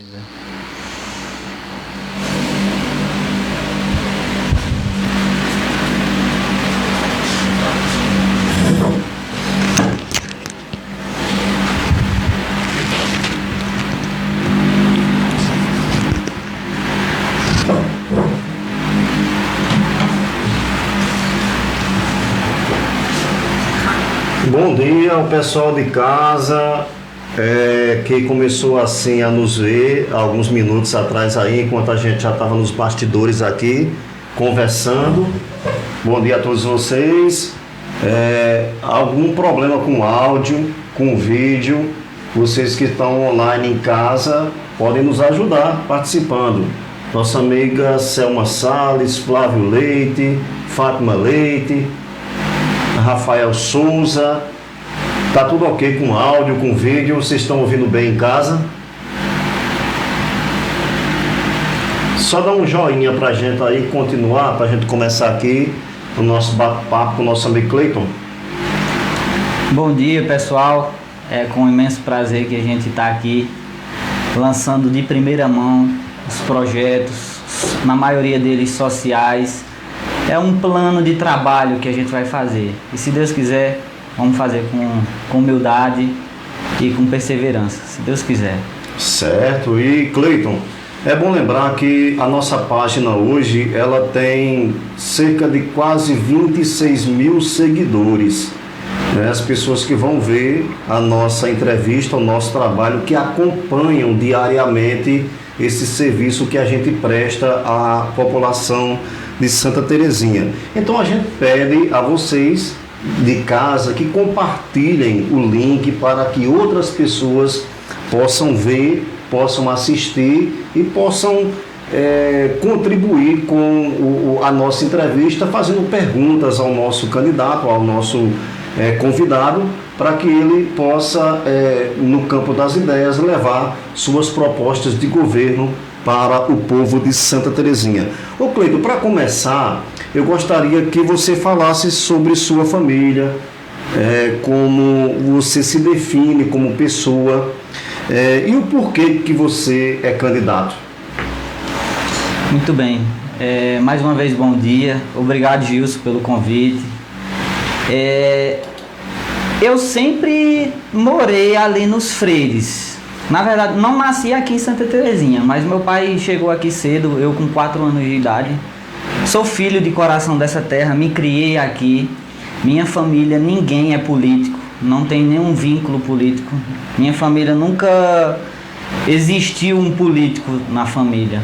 Bom dia ao pessoal de casa que começou assim a nos ver alguns minutos atrás aí, enquanto a gente já estava nos bastidores aqui conversando. Bom dia a todos vocês. Algum problema com áudio, com vídeo, vocês que estão online em casa podem nos ajudar participando. Nossa amiga Selma Salles, Flávio Leite, Fátima Leite, Rafael Souza, tá tudo ok com áudio, com vídeo? Vocês estão ouvindo bem em casa? Só dá um joinha pra gente aí continuar, pra gente começar aqui o nosso bate-papo com o nosso amigo Cleiton. Bom dia, pessoal. É com imenso prazer que a gente está aqui lançando de primeira mão os projetos, na maioria deles sociais. É um plano de trabalho que a gente vai fazer. E se Deus quiser, vamos fazer com humildade e com perseverança, se Deus quiser. Certo. E Cleiton, é bom lembrar que a nossa página hoje, ela tem cerca de quase 26 mil seguidores. As pessoas que vão ver a nossa entrevista, o nosso trabalho, que acompanham diariamente esse serviço que a gente presta à população de Santa Terezinha. Então a gente pede a vocês de casa que compartilhem o link para que outras pessoas possam ver, possam assistir e possam contribuir com a nossa entrevista, fazendo perguntas ao nosso candidato, ao nosso convidado, para que ele possa, no campo das ideias, levar suas propostas de governo para o povo de Santa Terezinha. Ô Cleiton, para começar, eu gostaria que você falasse sobre sua família, como você se define como pessoa, e o porquê que você é candidato. Muito bem. Mais uma vez, bom dia. Obrigado, Gilson, pelo convite. Eu sempre morei ali nos Freires. Na verdade, não nasci aqui em Santa Terezinha, mas meu pai chegou aqui cedo, eu com 4 anos de idade. Sou filho de coração dessa terra, me criei aqui. Minha família, ninguém é político, não tem nenhum vínculo político. Minha família nunca existiu um político na família.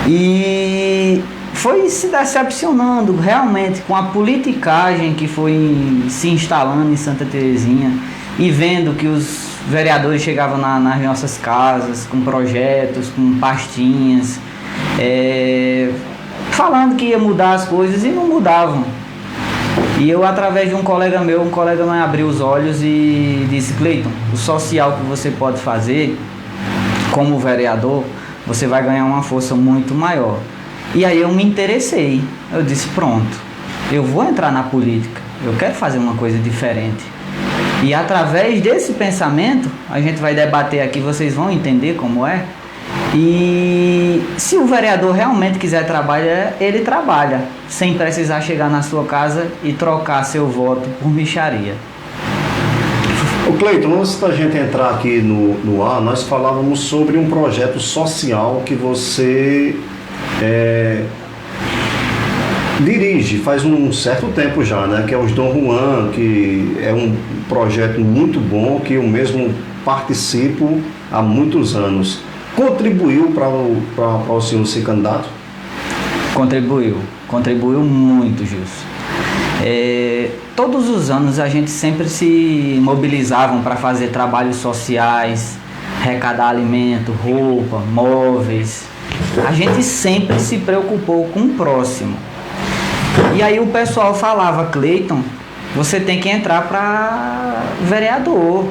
E foi se decepcionando realmente com a politicagem que foi se instalando em Santa Terezinha e vendo que os vereadores chegavam nas nossas casas com projetos, com pastinhas, falando que ia mudar as coisas e não mudavam. E eu, através de um colega meu me abriu os olhos e disse: Cleiton, o social que você pode fazer como vereador, você vai ganhar uma força muito maior. E aí eu me interessei, eu disse: pronto, eu vou entrar na política, eu quero fazer uma coisa diferente. E através desse pensamento, a gente vai debater aqui, vocês vão entender como é. E se o vereador realmente quiser trabalhar, ele trabalha, sem precisar chegar na sua casa e trocar seu voto por mixaria. Ô Cleiton, antes da gente entrar aqui no ar, nós falávamos sobre um projeto social que você dirige faz um certo tempo já, né? Que é os Dom Juan, que é um projeto muito bom, que eu mesmo participo há muitos anos. Contribuiu para o senhor ser candidato? Contribuiu muito, Gilson. Todos os anos a gente sempre se mobilizavam para fazer trabalhos sociais, arrecadar alimento, roupa, móveis. A gente sempre se preocupou com o próximo. E aí o pessoal falava: Cleiton, você tem que entrar para vereador,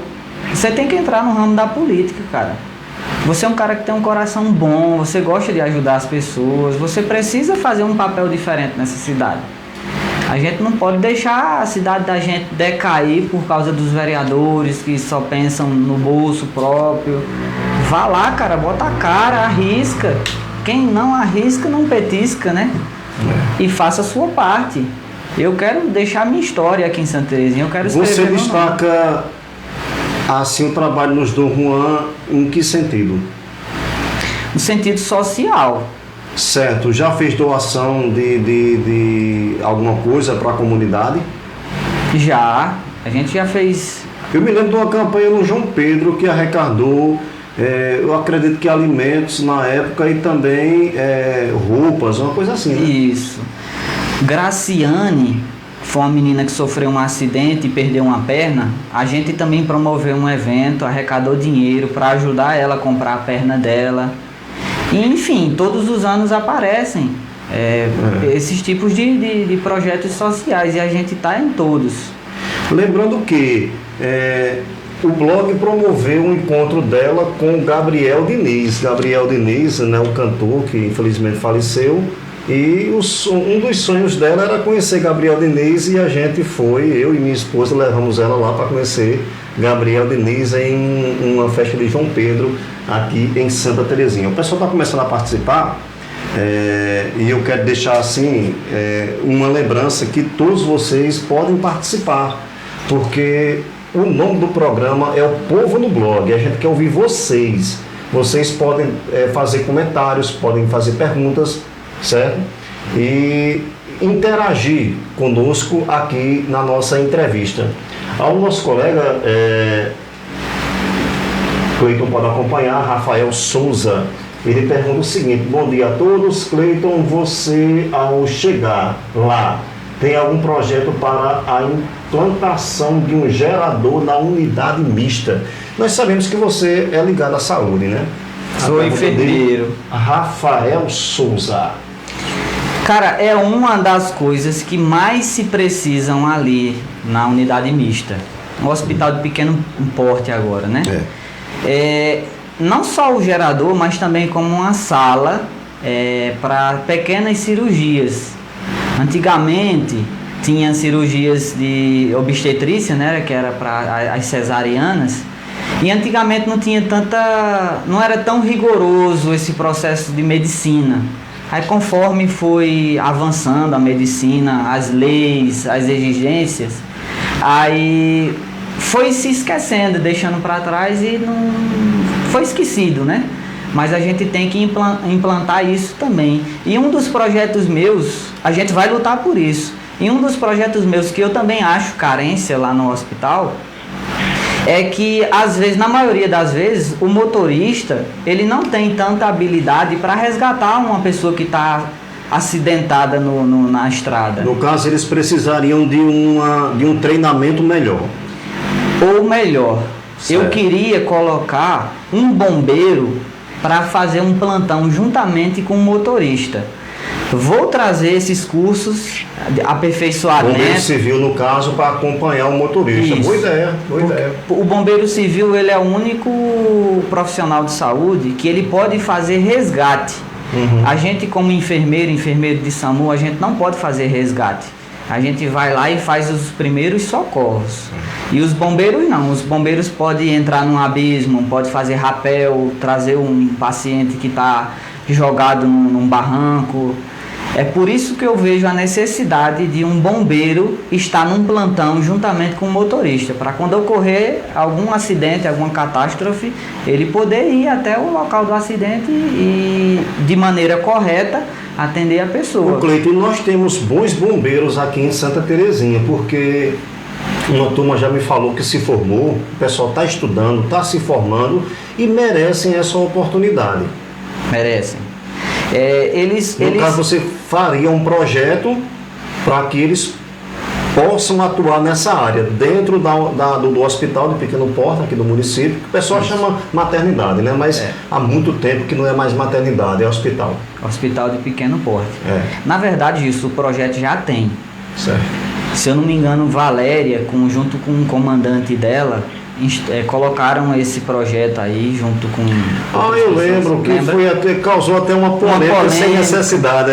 você tem que entrar no ramo da política, cara. Você é um cara que tem um coração bom, você gosta de ajudar as pessoas, você precisa fazer um papel diferente nessa cidade. A gente não pode deixar a cidade da gente decair por causa dos vereadores que só pensam no bolso próprio, Vá lá, cara, bota a cara, arrisca. Quem não arrisca, não petisca, né? E faça a sua parte. Eu quero deixar minha história aqui em Santa Terezinha, eu quero escrever. Você destaca assim o trabalho nos Dom Juan em que sentido? No sentido social. Certo. Já fez doação de alguma coisa para a comunidade? Já. A gente já fez. Eu me lembro de uma campanha no João Pedro que arrecadou, eu acredito que alimentos na época e também roupas, uma coisa assim, né? Isso. Graciane foi uma menina que sofreu um acidente e perdeu uma perna. A gente também promoveu um evento, arrecadou dinheiro para ajudar ela a comprar a perna dela. E, enfim, todos os anos aparecem esses tipos de projetos sociais e a gente está em todos. Lembrando que o blog promoveu um encontro dela com o Gabriel Diniz. Gabriel Diniz, né, o cantor que infelizmente faleceu. E um dos sonhos dela era conhecer Gabriel Diniz e a gente foi, eu e minha esposa, levamos ela lá para conhecer Gabriel Diniz em uma festa de João Pedro aqui em Santa Terezinha. O pessoal está começando a participar e eu quero deixar assim uma lembrança que todos vocês podem participar, porque o nome do programa é O Povo no Blog. A gente quer ouvir vocês. Vocês podem fazer comentários, podem fazer perguntas, certo? E interagir conosco aqui na nossa entrevista. Ao nosso colega Cleiton pode acompanhar, Rafael Souza. Ele pergunta o seguinte: bom dia a todos. Cleiton, você ao chegar lá tem algum projeto para a implantação de um gerador na unidade mista? Nós sabemos que você é ligado à saúde, né? Sou enfermeiro. Rafael Souza. Cara, é uma das coisas que mais se precisam ali na unidade mista. Um hospital de pequeno porte agora, né? Não só o gerador, mas também como uma sala para pequenas cirurgias. Antigamente tinha cirurgias de obstetrícia, né? Que era para as cesarianas. E antigamente não era tão rigoroso esse processo de medicina. Aí conforme foi avançando a medicina, as leis, as exigências, aí foi se esquecendo, deixando para trás e não foi esquecido, né? Mas a gente tem que implantar isso também. E um dos projetos meus, a gente vai lutar por isso. E um dos projetos meus que eu também acho carência lá no hospital é que, às vezes, na maioria das vezes, o motorista, ele não tem tanta habilidade para resgatar uma pessoa que está acidentada na estrada. No caso, eles precisariam de um treinamento melhor. Ou melhor, certo. Eu queria colocar um bombeiro para fazer um plantão juntamente com o motorista. Vou trazer esses cursos aperfeiçoamento. Bombeiro civil, no caso, para acompanhar o motorista. Isso. Boa ideia. O bombeiro civil, ele é o único profissional de saúde que ele pode fazer resgate. A gente, como enfermeiro de SAMU, a gente não pode fazer resgate. A gente vai lá e faz os primeiros socorros. E os bombeiros não. Os bombeiros podem entrar num abismo, pode fazer rapel, trazer um paciente que está jogado num barranco. É por isso que eu vejo a necessidade de um bombeiro estar num plantão juntamente com o motorista, para quando ocorrer algum acidente, alguma catástrofe, ele poder ir até o local do acidente e, de maneira correta, atender a pessoa. Cleiton, nós temos bons bombeiros aqui em Santa Terezinha, porque uma turma já me falou que se formou, o pessoal está estudando, está se formando e merecem essa oportunidade. Merecem. No caso, você faria um projeto para que eles possam atuar nessa área, dentro do hospital de pequeno porte aqui do município, que o pessoal chama maternidade, né? Mas há muito tempo que não é mais maternidade, é hospital. Hospital de pequeno porte. Na verdade, isso o projeto já tem. Certo. Se eu não me engano, Valéria, junto com o comandante dela, colocaram esse projeto aí junto com... eu lembro que causou até uma polêmica sem necessidade.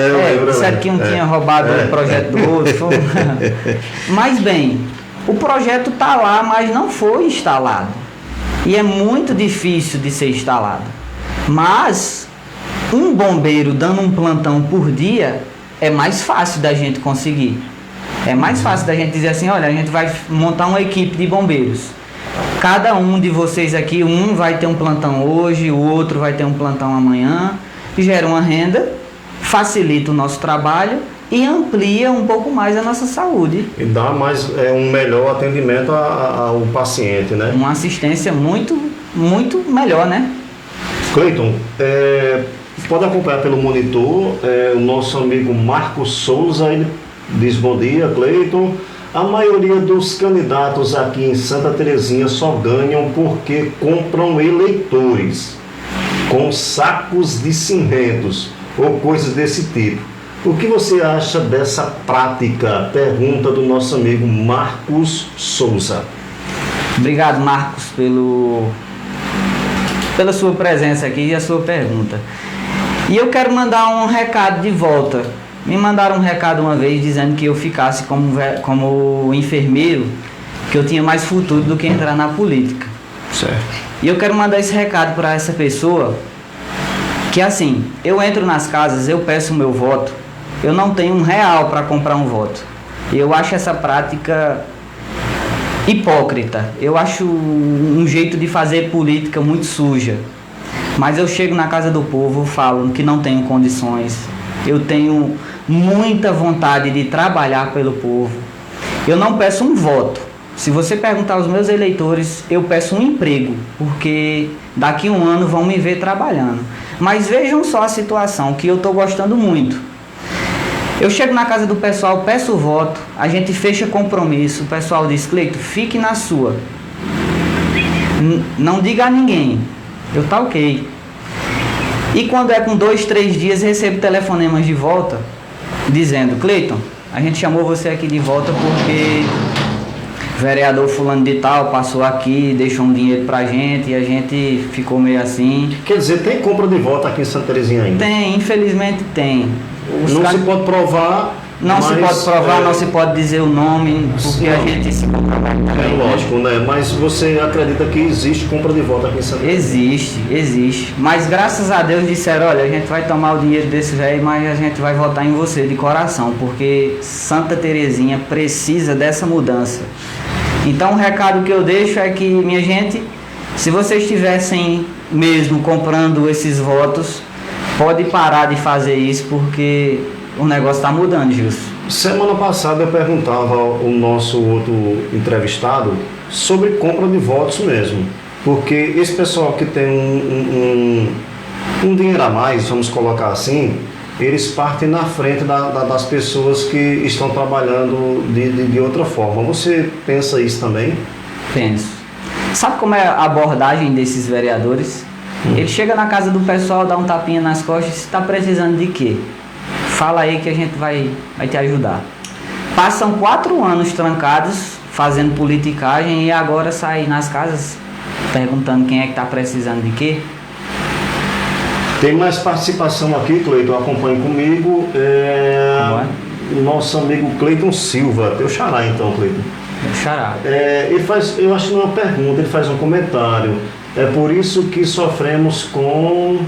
Disseram que um tinha roubado o projeto do outro. Mas bem, o projeto está lá, mas não foi instalado. e é muito difícil de ser instalada. Mas um bombeiro dando um plantão por dia é mais fácil da gente conseguir. É mais fácil da gente dizer assim, olha, a gente vai montar uma equipe de bombeiros. Cada um de vocês aqui, um vai ter um plantão hoje, o outro vai ter um plantão amanhã, gera uma renda, facilita o nosso trabalho e amplia um pouco mais a nossa saúde. E dá mais um melhor atendimento ao paciente, né? Uma assistência muito, muito melhor, né? Cleiton, pode acompanhar pelo monitor o nosso amigo Marcos Souza, ele diz: bom dia, Cleiton. A maioria dos candidatos aqui em Santa Terezinha só ganham porque compram eleitores com sacos de cimentos ou coisas desse tipo. O que você acha dessa prática? Pergunta do nosso amigo Marcos Souza. Obrigado, Marcos, pela sua presença aqui e a sua pergunta. E eu quero mandar um recado de volta. Me mandaram um recado uma vez dizendo que eu ficasse como enfermeiro, que eu tinha mais futuro do que entrar na política. Certo. E eu quero mandar esse recado para essa pessoa, que assim, eu entro nas casas, eu peço o meu voto, eu não tenho R$1 para comprar um voto. Eu acho essa prática hipócrita. Eu acho um jeito de fazer política muito suja. Mas eu chego na casa do povo, falo que não tenho condições. Eu tenho muita vontade de trabalhar pelo povo. Eu não peço um voto. Se você perguntar aos meus eleitores, eu peço um emprego, porque daqui a um ano vão me ver trabalhando. Mas vejam só a situação, que eu estou gostando muito. Eu chego na casa do pessoal, peço o voto, a gente fecha compromisso, o pessoal diz: Cleiton, fique na sua. Não diga a ninguém. Eu tá ok. E quando é com 2, 3 dias, recebo telefonemas de volta, dizendo: Cleiton, a gente chamou você aqui de volta porque o vereador fulano de tal passou aqui, deixou um dinheiro pra gente e a gente ficou meio assim. Quer dizer, tem compra de voto aqui em Santa Terezinha ainda? Tem, infelizmente tem. Não se pode provar. Não se pode provar, não se pode dizer o nome, porque a gente se comprova. É lógico, né? Mas você acredita que existe compra de voto aqui em Santa Terezinha? Existe. Mas graças a Deus disseram: olha, a gente vai tomar o dinheiro desse velho, mas a gente vai votar em você de coração, porque Santa Terezinha precisa dessa mudança. Então o recado que eu deixo é que, minha gente, se vocês estivessem mesmo comprando esses votos, pode parar de fazer isso, porque o negócio está mudando, Gilson. Semana passada eu perguntava ao nosso outro entrevistado sobre compra de votos mesmo. Porque esse pessoal que tem um dinheiro a mais, vamos colocar assim, eles partem na frente das pessoas que estão trabalhando de outra forma. Você pensa isso também? Penso. Sabe como é a abordagem desses vereadores? Ele chega na casa do pessoal, dá um tapinha nas costas: você está precisando de quê? Fala aí que a gente vai te ajudar. Passam 4 anos trancados, fazendo politicagem, e agora saem nas casas perguntando quem é que está precisando de quê. Tem mais participação aqui, Cleiton, acompanhe comigo. O nosso amigo Cleiton Silva, teu xará então, Cleiton. Meu xará. Ele faz, eu acho que não é uma pergunta, ele faz um comentário. É por isso que sofremos com...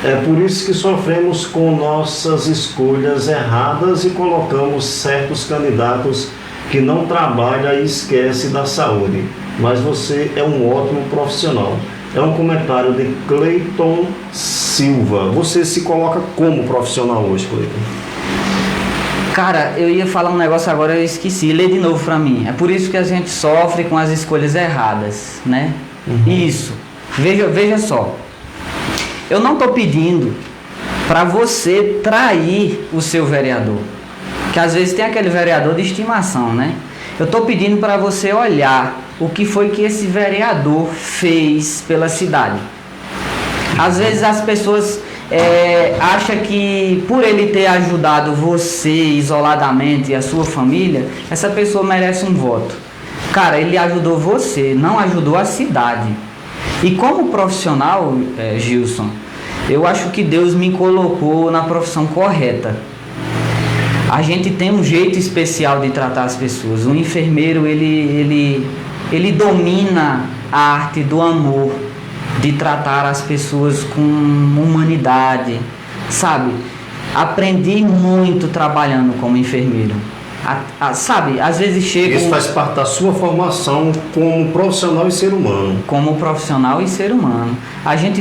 É por isso que sofremos com nossas escolhas erradas e colocamos certos candidatos que não trabalham e esquecem da saúde. Mas você é um ótimo profissional. É um comentário de Cleiton Silva. Você se coloca como profissional hoje, Cleiton? Cara, eu ia falar um negócio agora, eu esqueci. Lê de novo pra mim. É por isso que a gente sofre com as escolhas erradas, né? Isso. Veja só. Eu não estou pedindo para você trair o seu vereador, que às vezes tem aquele vereador de estimação, né? Eu estou pedindo para você olhar o que foi que esse vereador fez pela cidade. Às vezes as pessoas acham que por ele ter ajudado você isoladamente e a sua família, essa pessoa merece um voto. Cara, ele ajudou você, não ajudou a cidade. E como profissional, Gilson, eu acho que Deus me colocou na profissão correta. A gente tem um jeito especial de tratar as pessoas. O enfermeiro, ele domina a arte do amor, de tratar as pessoas com humanidade, sabe? Aprendi muito trabalhando como enfermeiro. Sabe, às vezes chega... Isso faz parte da sua formação como profissional e ser humano. Como profissional e ser humano.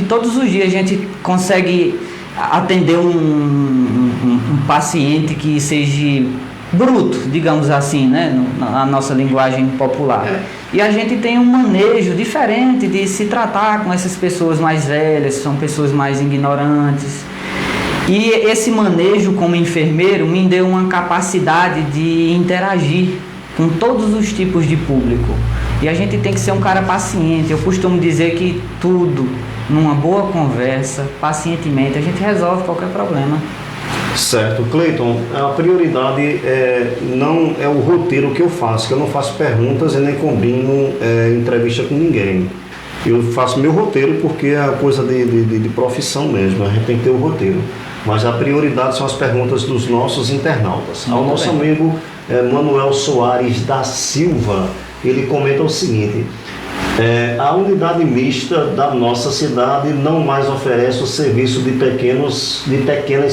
Todos os dias, a gente consegue atender um paciente que seja bruto, digamos assim, né? Na nossa linguagem popular. E a gente tem um manejo diferente de se tratar com essas pessoas mais velhas, são pessoas mais ignorantes. E esse manejo como enfermeiro me deu uma capacidade de interagir com todos os tipos de público. E a gente tem que ser um cara paciente. Eu costumo dizer que tudo, numa boa conversa, pacientemente, a gente resolve qualquer problema. Certo. Cleiton, a prioridade não é o roteiro que eu faço, que eu não faço perguntas e nem combino entrevista com ninguém. Eu faço meu roteiro porque é a coisa de profissão mesmo, a gente tem que ter o roteiro. Mas a prioridade são as perguntas dos nossos internautas. Ao nosso amigo Manuel Soares da Silva, ele comenta o seguinte: a unidade mista da nossa cidade não mais oferece o serviço de pequenas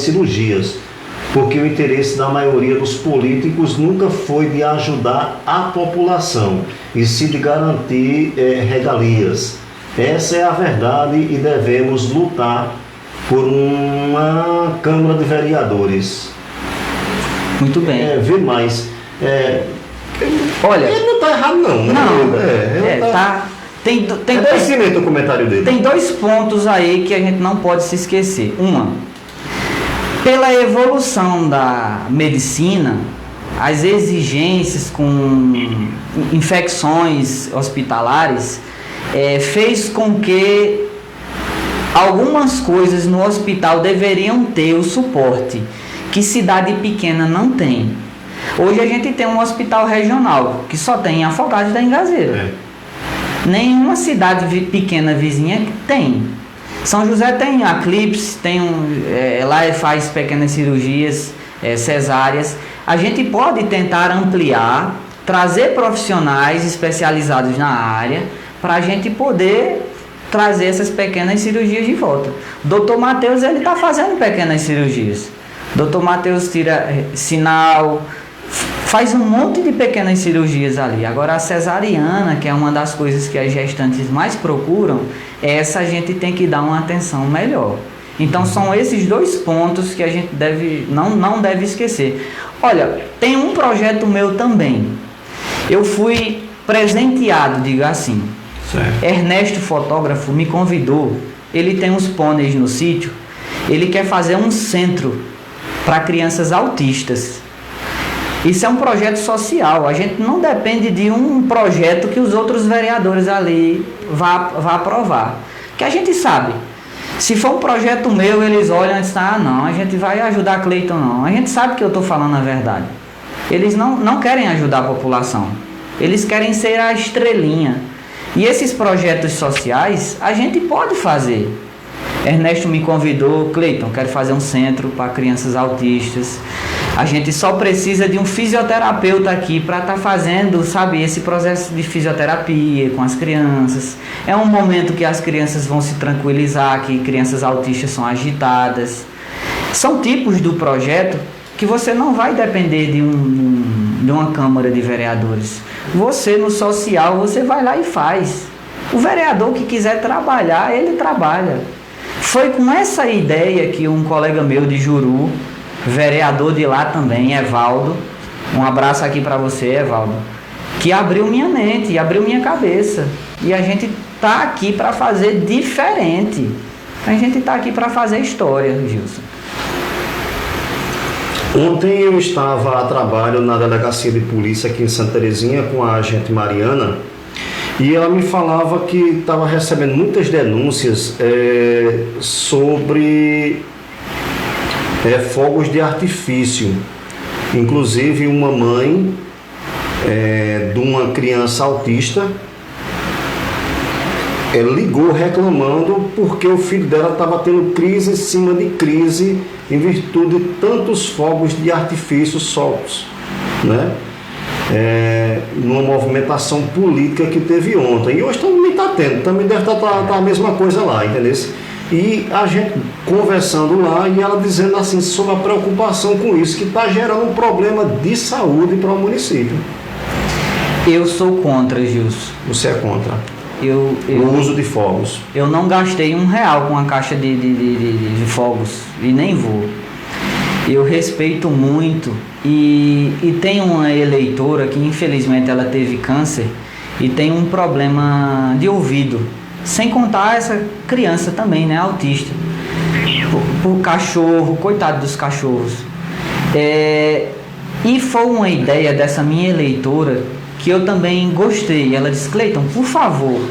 cirurgias, porque o interesse da maioria dos políticos nunca foi de ajudar a população, e sim de garantir regalias. Essa é a verdade e devemos lutar por uma Câmara de Vereadores. Muito bem. Vê mais. Olha, ele não está errado não. Não, tem dois, o comentário dele. Tem dois pontos aí que a gente não pode se esquecer. Pela evolução da medicina, as exigências com infecções hospitalares fez com que algumas coisas no hospital deveriam ter o suporte que cidade pequena não tem. Hoje a gente tem um hospital regional que só tem Afogados da Engazeira. Nenhuma cidade pequena vizinha tem. São José tem a Clips, lá faz pequenas cirurgias cesáreas. A gente pode tentar ampliar, trazer profissionais especializados na área para a gente poder trazer essas pequenas cirurgias de volta. Dr. Matheus, ele está fazendo pequenas cirurgias. Dr. Matheus tira sinal, faz um monte de pequenas cirurgias ali. Agora a cesariana, que é uma das coisas que as gestantes mais procuram, essa a gente tem que dar uma atenção melhor. Então são esses dois pontos que a gente não deve esquecer. Olha, tem um projeto meu também. Eu fui presenteado, diga assim. Certo. Ernesto, fotógrafo, me convidou. Ele tem uns pôneis no sítio. Ele quer fazer um centro para crianças autistas. Isso é um projeto social. A gente não depende de um projeto que os outros vereadores ali vá aprovar. Que a gente sabe. Se for um projeto meu, eles olham e dizem: não, a gente vai ajudar Cleiton, não. A gente sabe que eu estou falando a verdade. Eles não querem ajudar a população. Eles querem ser a estrelinha. E esses projetos sociais a gente pode fazer. Ernesto me convidou: Cleiton, quero fazer um centro para crianças autistas. A gente só precisa de um fisioterapeuta aqui para estar fazendo, sabe, esse processo de fisioterapia com as crianças. É um momento que as crianças vão se tranquilizar, que crianças autistas são agitadas. São tipos do projeto que você não vai depender de uma Câmara de Vereadores. Você, no social, você vai lá e faz. O vereador que quiser trabalhar, ele trabalha. Foi com essa ideia que um colega meu de Juru, vereador de lá também, Evaldo, um abraço aqui para você, Evaldo, que abriu minha mente, abriu minha cabeça. E a gente tá aqui para fazer diferente. A gente tá aqui para fazer história, Gilson. Ontem eu estava a trabalho na delegacia de polícia aqui em Santa Terezinha com a agente Mariana, e ela me falava que estava recebendo muitas denúncias sobre fogos de artifício. Inclusive uma mãe de uma criança autista, ligou reclamando porque o filho dela estava tendo crise em cima de crise em virtude de tantos fogos de artifício soltos, né? Numa movimentação política que teve ontem. E hoje também está tendo, também deve estar a mesma coisa lá, entendeu? E a gente conversando lá e ela dizendo assim sobre a preocupação com isso, que está gerando um problema de saúde para o município. Eu sou contra, Gilson. Você é contra o uso de fogos? Eu não gastei R$1 com a caixa de fogos e nem vou. Eu respeito muito e tem uma eleitora que infelizmente ela teve câncer e tem um problema de ouvido. Sem contar essa criança também, né, autista. Por cachorro, coitado dos cachorros. E foi uma ideia dessa minha eleitora que eu também gostei. Ela disse: Cleiton, por favor,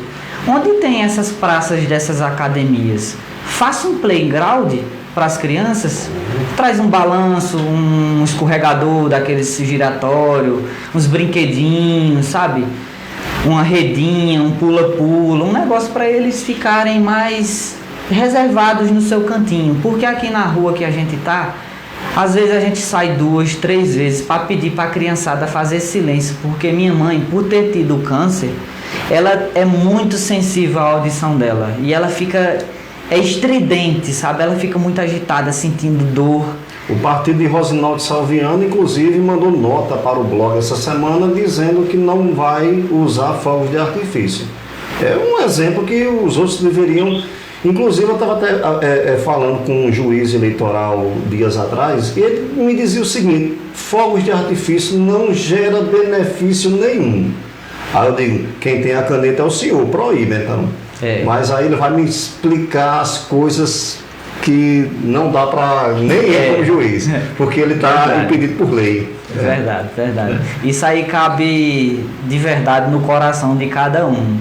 onde tem essas praças dessas academias, faça um playground para as crianças, traz um balanço, um escorregador daqueles giratório, uns brinquedinhos, sabe? Uma redinha, um pula-pula, um negócio para eles ficarem mais reservados no seu cantinho, porque aqui na rua que a gente tá, às vezes a gente sai 2, 3 vezes para pedir para a criançada fazer silêncio, porque minha mãe, por ter tido câncer, ela é muito sensível à audição dela e ela fica estridente, sabe? Ela fica muito agitada, sentindo dor. O partido de Rosinaldo Salviano, inclusive, mandou nota para o blog essa semana dizendo que não vai usar fogos de artifício. É um exemplo que os outros deveriam. Inclusive, eu estava até falando com um juiz eleitoral dias atrás e ele me dizia o seguinte: fogos de artifício não gera benefício nenhum. Aí eu digo: quem tem a caneta é o senhor, proíbe então. Mas aí ele vai me explicar as coisas que não dá para nem ir como juiz, porque ele está impedido por lei. Verdade. Isso aí cabe de verdade no coração de cada um.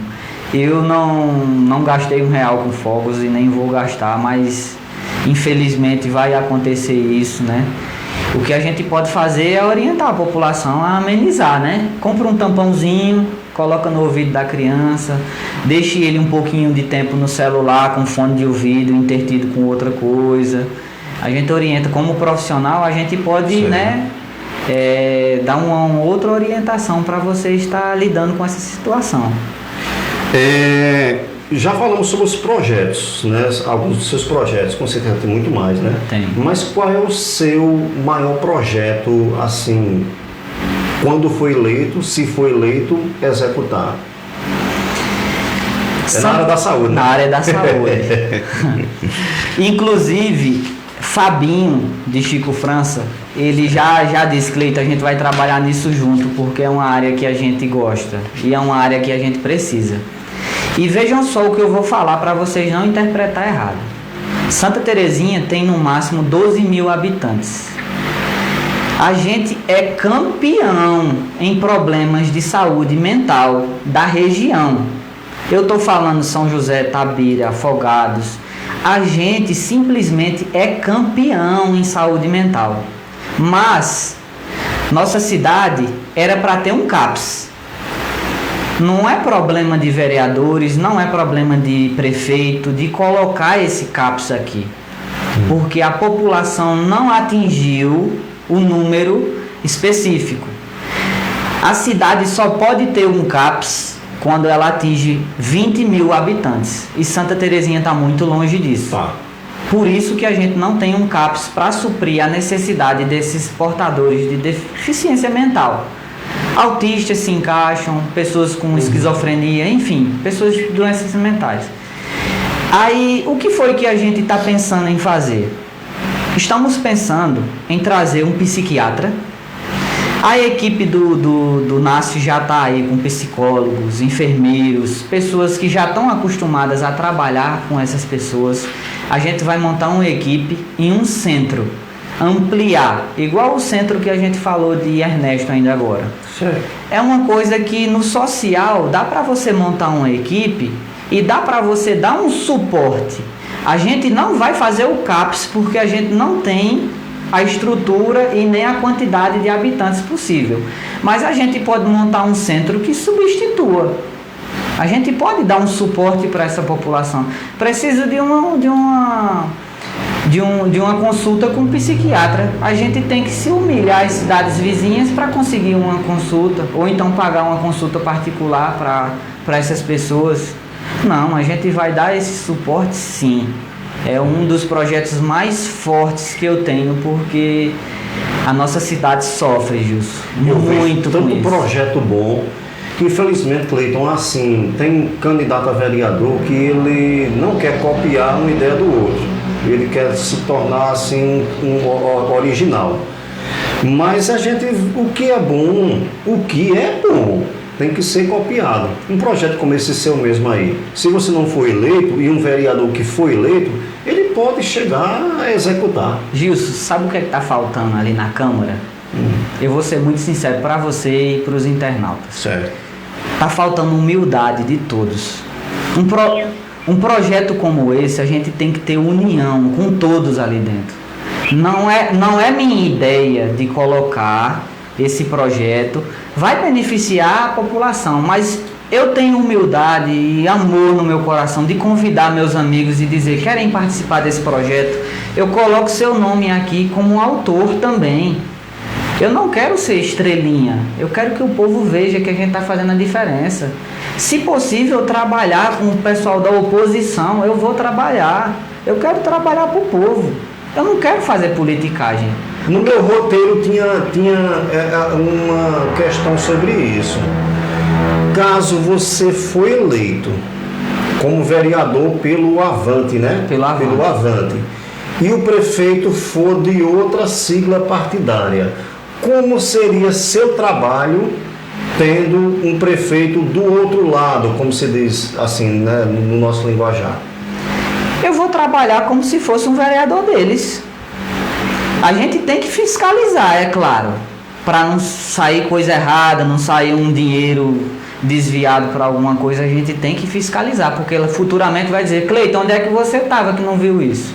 Eu não gastei R$1 com fogos e nem vou gastar, mas infelizmente vai acontecer isso, né? O que a gente pode fazer é orientar a população a amenizar, né? Compra um tampãozinho, coloca no ouvido da criança, deixe ele um pouquinho de tempo no celular com fone de ouvido intertido com outra coisa. A gente orienta como profissional, a gente pode, né, dar uma outra orientação para você estar lidando com essa situação. Já falamos sobre os projetos, né? Alguns dos seus projetos, com certeza tem muito mais, né? Tem. Mas qual é o seu maior projeto, assim, quando foi eleito, se foi eleito, executar? Na área da saúde, né? Na área da saúde. Inclusive, Fabinho, de Chico França, ele já disse: Cleiton, a gente vai trabalhar nisso junto, porque é uma área que a gente gosta e é uma área que a gente precisa. E vejam só o que eu vou falar para vocês não interpretar errado. Santa Terezinha tem no máximo 12 mil habitantes. A gente é campeão em problemas de saúde mental da região. Eu estou falando São José, Tabira, Afogados. A gente simplesmente é campeão em saúde mental. Mas nossa cidade era para ter um CAPS. Não é problema de vereadores, não é problema de prefeito de colocar esse CAPS aqui, porque a população não atingiu o número específico. A cidade só pode ter um CAPS quando ela atinge 20 mil habitantes, e Santa Terezinha está muito longe disso. Por isso que a gente não tem um CAPS para suprir a necessidade desses portadores de deficiência mental. Autistas se encaixam, pessoas com esquizofrenia, enfim, pessoas de doenças mentais. Aí, o que foi que a gente está pensando em fazer? Estamos pensando em trazer um psiquiatra. A equipe do NASF já está aí com psicólogos, enfermeiros, pessoas que já estão acostumadas a trabalhar com essas pessoas. A gente vai montar uma equipe em um centro, ampliar, igual o centro que a gente falou de Ernesto ainda agora. Certo. É uma coisa que no social dá para você montar uma equipe e dá para você dar um suporte. A gente não vai fazer o CAPS porque a gente não tem a estrutura e nem a quantidade de habitantes possível. Mas a gente pode montar um centro que substitua. A gente pode dar um suporte para essa população. Precisa de uma consulta com um psiquiatra. A gente tem que se humilhar às cidades vizinhas para conseguir uma consulta, ou então pagar uma consulta particular para essas pessoas. Não, a gente vai dar esse suporte sim. É um dos projetos mais fortes que eu tenho, porque a nossa cidade sofre, Gilson, muito com tanto isso. Projeto bom, que infelizmente, Cleiton, assim, tem candidato a vereador que ele não quer copiar uma ideia do outro. Ele quer se tornar assim um original. Mas o que é bom tem que ser copiado. Um projeto como esse seu mesmo aí, se você não for eleito e um vereador que foi eleito, ele pode chegar a executar. Gilson, sabe o que está faltando ali na Câmara? Eu vou ser muito sincero para você e para os internautas. Certo. Está faltando humildade de todos. Um projeto como esse, a gente tem que ter união com todos ali dentro. Não é minha ideia de colocar esse projeto, vai beneficiar a população, mas eu tenho humildade e amor no meu coração de convidar meus amigos e dizer, querem participar desse projeto? Eu coloco seu nome aqui como autor também. Eu não quero ser estrelinha, eu quero que o povo veja que a gente está fazendo a diferença. Se possível, trabalhar com o pessoal da oposição, eu vou trabalhar. Eu quero trabalhar para o povo. Eu não quero fazer politicagem. No meu roteiro tinha uma questão sobre isso. Caso você for eleito como vereador pelo Avante, né? Pelo Avante. E o prefeito for de outra sigla partidária, como seria seu trabalho tendo um prefeito do outro lado, como se diz assim, né, no nosso linguajar? Eu vou trabalhar como se fosse um vereador deles. A gente tem que fiscalizar, é claro, para não sair coisa errada, não sair um dinheiro desviado para alguma coisa. A gente tem que fiscalizar, porque ela futuramente vai dizer, Cleiton, onde é que você estava que não viu isso?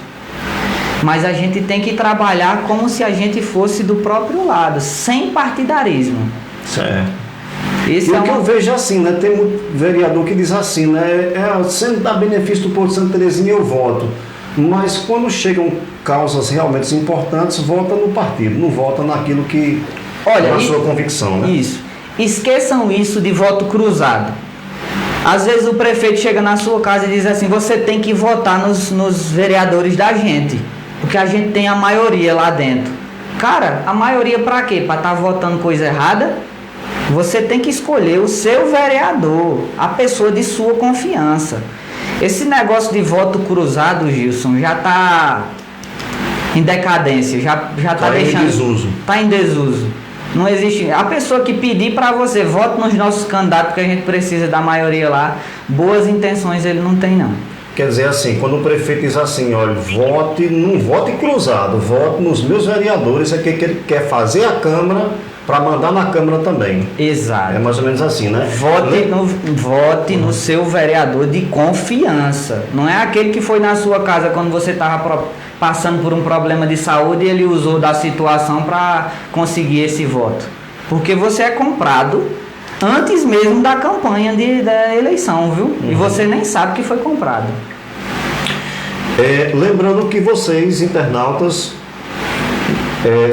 Mas a gente tem que trabalhar como se a gente fosse do próprio lado, sem partidarismo. Certo. Esse e o que eu vejo assim, né? Tem muito vereador que diz assim, né? Sempre dá benefício do povo de Santa Terezinha, eu voto. Mas quando chegam causas realmente importantes, vota no partido, não vota naquilo que é a sua convicção, né? Isso. Esqueçam isso de voto cruzado. Às vezes o prefeito chega na sua casa e diz assim, você tem que votar nos vereadores da gente, porque a gente tem a maioria lá dentro. Cara, a maioria para quê? Para estar votando coisa errada? Você tem que escolher o seu vereador, a pessoa de sua confiança. Esse negócio de voto cruzado, Gilson, já está em decadência, já está deixando... em desuso. Está em desuso. Não existe... A pessoa que pedir para você, vote nos nossos candidatos, porque a gente precisa da maioria lá, boas intenções ele não tem, não. Quer dizer assim, quando o prefeito diz assim, olha, não vote cruzado, vote nos meus vereadores, é que ele quer fazer a Câmara para mandar na Câmara também. Exato. É mais ou menos assim, né? Vote no seu vereador de confiança. Não é aquele que foi na sua casa quando você estava passando por um problema de saúde e ele usou da situação para conseguir esse voto. Porque você é comprado antes mesmo da campanha da eleição, viu? E você nem sabe que foi comprado. Lembrando que vocês, internautas,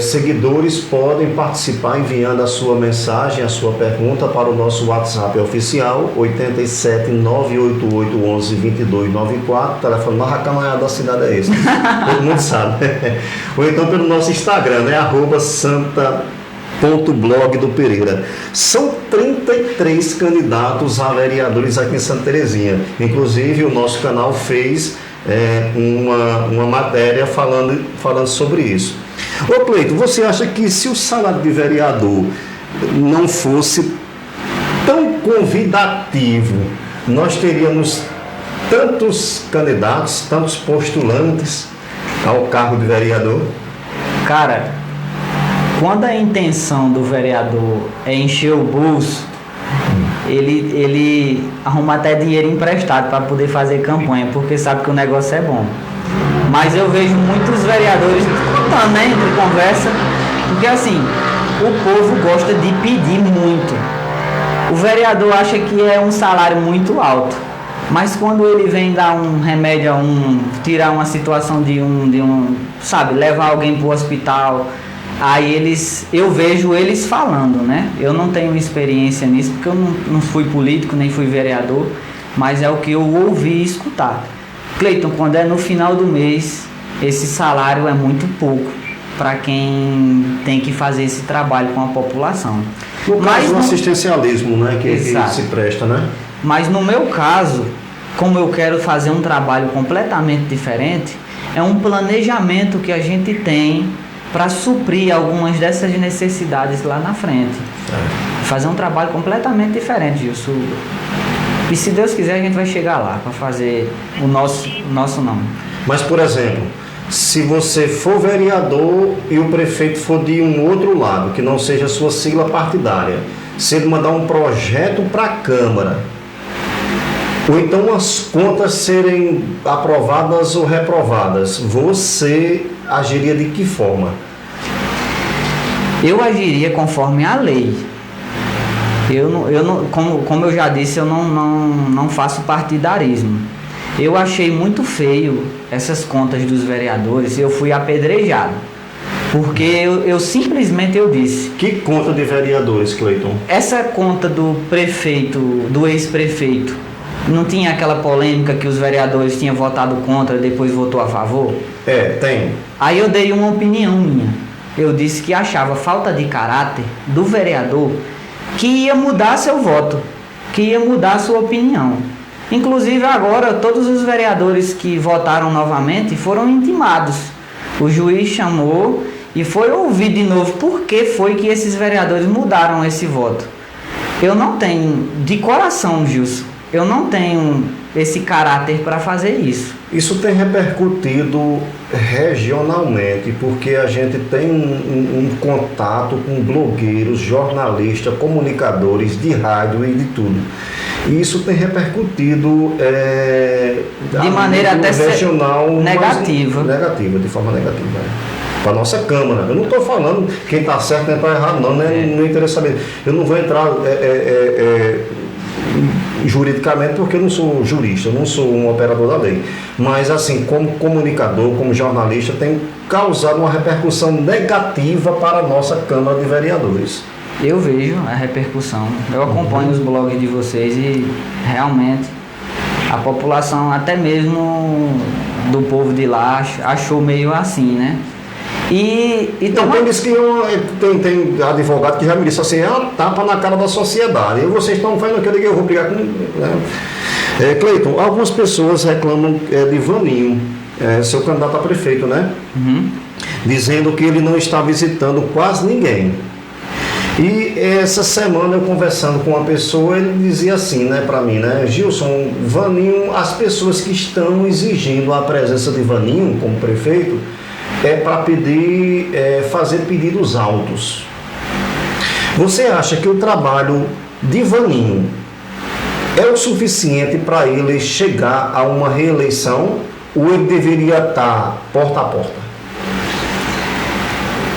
seguidores, podem participar enviando a sua mensagem, a sua pergunta para o nosso WhatsApp oficial 87 988 11 22 94, telefone mais acamanhado da cidade é esse, todo mundo sabe. Ou então pelo nosso Instagram, né? @santa.blog do Pereira. São 33 candidatos a vereadores aqui em Santa Terezinha. Inclusive o nosso canal fez uma matéria falando sobre isso. Ô Cleiton, você acha que se o salário de vereador não fosse tão convidativo, nós teríamos tantos candidatos, tantos postulantes ao cargo de vereador? Cara, quando a intenção do vereador é encher o bolso, ele arruma até dinheiro emprestado para poder fazer campanha, porque sabe que o negócio é bom. Mas eu vejo muitos vereadores contando, né, entre conversa, porque assim, o povo gosta de pedir muito. O vereador acha que é um salário muito alto, mas quando ele vem dar um remédio tirar uma situação sabe, levar alguém para o hospital, aí eu vejo eles falando, né? Eu não tenho experiência nisso, porque eu não fui político, nem fui vereador, mas é o que eu ouvi e escutar. Cleiton, quando é no final do mês, esse salário é muito pouco para quem tem que fazer esse trabalho com a população. No caso do assistencialismo, né, que se presta, né? Mas no meu caso, como eu quero fazer um trabalho completamente diferente, é um planejamento que a gente tem para suprir algumas dessas necessidades lá na frente. Fazer um trabalho completamente diferente, Gilson. E se Deus quiser, a gente vai chegar lá para fazer o nosso nome. Mas, por exemplo, se você for vereador e o prefeito for de um outro lado, que não seja a sua sigla partidária, se ele mandar um projeto para a Câmara, ou então as contas serem aprovadas ou reprovadas, você agiria de que forma? Eu agiria conforme a lei. Como eu já disse, eu não faço partidarismo. Eu achei muito feio essas contas dos vereadores e eu fui apedrejado. Porque eu simplesmente disse... Que conta de vereadores, Cleiton? Essa conta do prefeito, do ex-prefeito, não tinha aquela polêmica que os vereadores tinham votado contra e depois votou a favor? Tem. Aí eu dei uma opinião minha. Eu disse que achava falta de caráter do vereador que ia mudar seu voto, que ia mudar sua opinião. Inclusive agora todos os vereadores que votaram novamente foram intimados. O juiz chamou e foi ouvir de novo por que foi que esses vereadores mudaram esse voto. Eu não tenho, de coração, Gilson, eu não tenho esse caráter para fazer isso. Isso tem repercutido regionalmente, porque a gente tem um contato com blogueiros, jornalistas, comunicadores de rádio e de tudo. E isso tem repercutido de maneira até regional negativa. De forma negativa. Para a nossa Câmara. Eu não estou falando quem está certo nem está errado, não, né? Não interessa saber. Eu não vou entrar juridicamente, porque eu não sou jurista, eu não sou um operador da lei, mas assim, como comunicador, como jornalista, tem causado uma repercussão negativa para a nossa Câmara de Vereadores. Eu vejo a repercussão, eu acompanho os blogs de vocês e realmente a população, até mesmo do povo de lá, achou meio assim, né? Então, tem advogado que já me disse assim, é uma tapa na cara da sociedade. E vocês estão fazendo aquilo que eu vou brigar com... Né? Cleiton, algumas pessoas reclamam de Vaninho, seu candidato a prefeito, né? Uhum. Dizendo que ele não está visitando quase ninguém. E essa semana eu conversando com uma pessoa, ele dizia assim, né, para mim, né? Gilson, Vaninho, as pessoas que estão exigindo a presença de Vaninho como prefeito, para fazer pedidos altos. Você acha que o trabalho de Vaninho é o suficiente para ele chegar a uma reeleição ou ele deveria estar porta a porta?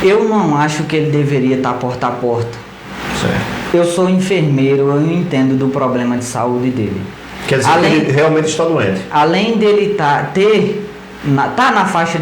Eu não acho que ele deveria estar porta a porta. Certo. Eu sou enfermeiro, eu entendo do problema de saúde dele. Quer dizer que ele realmente está doente? Além dele tá na faixa de